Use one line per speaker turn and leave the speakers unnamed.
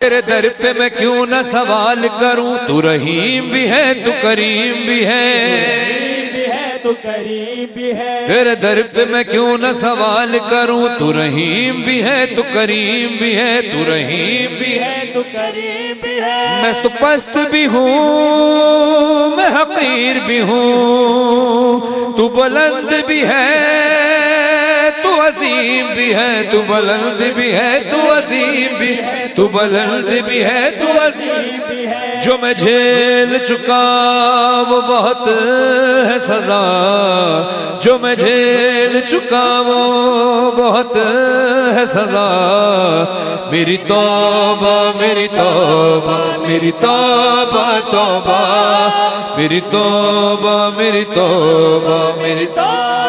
तेरे दर पे मैं क्यों न सवाल करूं, तू रहीम भी है तू करीम भी है,
तू करीम भी है।
तेरे दर पे मैं क्यों न सवाल करूं, तू रहीम भी है तू करीम भी है, तू रहीम भी है
तू करीम भी है।
मैं तो पस्त भी हूँ मैं हकीर भी हूँ, तू बुलंद भी है तू अजीम भी है, तू बुलंद भी है तू अजीम भी है, तू बुलंद भी है तू अजीम भी है। जो मैं झेल चुका वो बहुत है सजा, जो मैं झेल चुका वो बहुत है सजा। मेरी तौबा मेरी तौबा मेरी तौबा तौबा, मेरी तौबा मेरी तौबा मेरी तौबा।